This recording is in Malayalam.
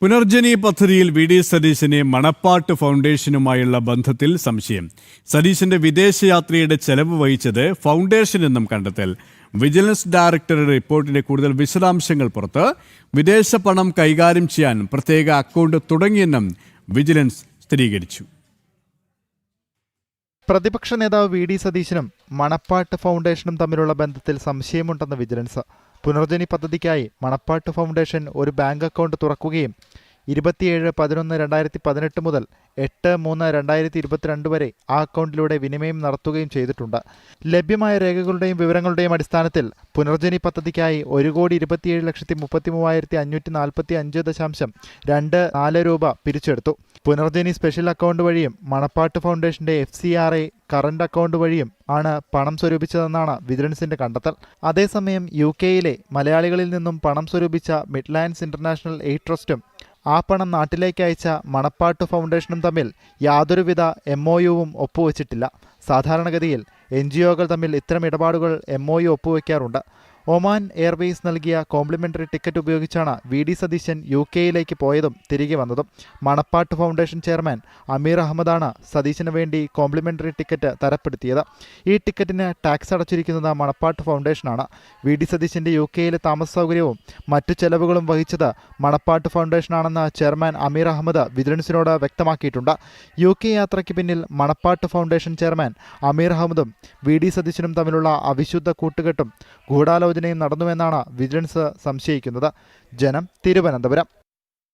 പുനർജനി പദ്ധതിയിൽ വി.ഡി. സതീശനെ മണപ്പാട്ട് ഫൗണ്ടേഷനുമായുള്ള ബന്ധത്തിൽ സംശയം. സതീശന്റെ വിദേശയാത്രയുടെ ചെലവ് വഹിച്ചത് ഫൗണ്ടേഷൻ എന്നും കണ്ടെത്തൽ. വിജിലൻസ് ഡയറക്ടറുടെ റിപ്പോർട്ടിന്റെ കൂടുതൽ വിശദാംശങ്ങൾ പുറത്ത്. വിദേശ പണം കൈകാര്യം ചെയ്യാൻ പ്രത്യേക അക്കൗണ്ട് തുടങ്ങിയെന്നും വിജിലൻസ് സ്ഥിരീകരിച്ചു. പ്രതിപക്ഷ നേതാവ് വി.ഡി. സതീശനും മണപ്പാട്ട് ഫൗണ്ടേഷനും തമ്മിലുള്ള ബന്ധത്തിൽ സംശയമുണ്ടെന്ന് വിജിലൻസ്. പുനർജനി പദ്ധതിക്കായി മണപ്പാട്ട് ഫൗണ്ടേഷൻ ഒരു ബാങ്ക് അക്കൗണ്ട് തുറക്കുകയും 27/11/2018 മുതൽ 8/3/2022 വരെ ആ അക്കൗണ്ടിലൂടെ വിനിമയം നടത്തുകയും ചെയ്തിട്ടുണ്ട്. ലഭ്യമായ രേഖകളുടെയും വിവരങ്ങളുടെയും അടിസ്ഥാനത്തിൽ പുനർജനി പദ്ധതിക്കായി 1,27,33,545.24 രൂപ പിരിച്ചെടുത്തു. പുനർജനി സ്പെഷ്യൽ അക്കൗണ്ട് വഴിയും മണപ്പാട്ട് ഫൗണ്ടേഷന്റെ FCRA കറന്റ് അക്കൗണ്ട് വഴിയും ആണ് പണം സ്വരൂപിച്ചതെന്നാണ് വിജിലൻസിന്റെ കണ്ടെത്തൽ. അതേസമയം UK-യിലെ മലയാളികളിൽ നിന്നും പണം സ്വരൂപിച്ച മിഡ്ലാൻഡ്സ് ഇന്റർനാഷണൽ എയ്ഡ് ട്രസ്റ്റും ആ പണം നാട്ടിലേക്ക് അയച്ച മണപ്പാട്ട് ഫൗണ്ടേഷനും തമ്മിൽ യാതൊരുവിധ MOUവും ഒപ്പുവച്ചിട്ടില്ല. സാധാരണഗതിയിൽ NGOകൾ തമ്മിൽ ഇത്തരം ഇടപാടുകൾ MOU ഒപ്പുവയ്ക്കാറുണ്ട്. ഒമാൻ എയർവേസ് നൽകിയ കോംപ്ലിമെന്ററി ടിക്കറ്റ് ഉപയോഗിച്ചാണ് വി.ഡി. സതീശൻ UK-യിലേക്ക് പോയതും തിരികെ വന്നതും. മണപ്പാട്ട് ഫൗണ്ടേഷൻ ചെയർമാൻ അമീർ അഹമ്മദാണ് സതീശന് വേണ്ടി കോംപ്ലിമെന്ററി ടിക്കറ്റ് തരപ്പെടുത്തിയത്. ഈ ടിക്കറ്റിന് ടാക്സ് അടച്ചിരിക്കുന്നത് മണപ്പാട്ട് ഫൗണ്ടേഷനാണ്. വി.ഡി. സതീശന്റെ UK-യിലെ താമസ സൗകര്യവും മറ്റു ചെലവുകളും വഹിച്ചത് മണപ്പാട്ട് ഫൗണ്ടേഷനാണെന്ന് ചെയർമാൻ അമീർ അഹമ്മദ് വിജിലൻസിനോട് വ്യക്തമാക്കിയിട്ടുണ്ട്. UK യാത്രയ്ക്ക് പിന്നിൽ മണപ്പാട്ട് ഫൗണ്ടേഷൻ ചെയർമാൻ അമീർ അഹമ്മദും വി.ഡി. സതീശനും തമ്മിലുള്ള അവിശുദ്ധ കൂട്ടുകെട്ടും ഗൂഢാലോചനയും നടന്നുവെന്നാണ് വിജിലൻസ് സംശയിക്കുന്നത്. ജനം, തിരുവനന്തപുരം.